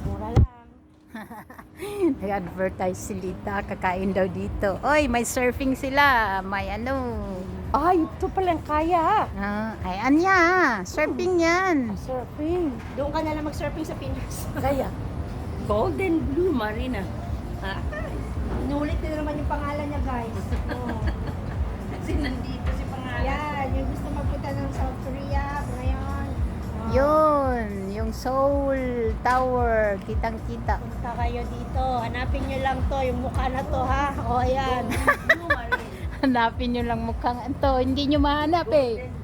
Mura lang. Nag-advertise si Lita, kakain daw dito. Oy, may surfing sila. May ano. Ay, ito palang kaya. Ay, anya. Surfing yan. Surfing. Doon ka na lang mag-surfing sa Pinas. Kaya. Golden Blue Marina. Ah, Inulit na naman yung pangalan niya, guys. Oh. kasi nandito si pangalan. Yan, yung gusto magpunta ng South Korea ngayon. Oh. Yun, yung Seoul Tower. Kitang-kita. Punta kayo dito. Hanapin nyo lang to, yung mukha na to, ha? O, ayan. Blue Marina. Hanapin nyo lang mukhang ito. Hindi nyo mahanap eh. Golden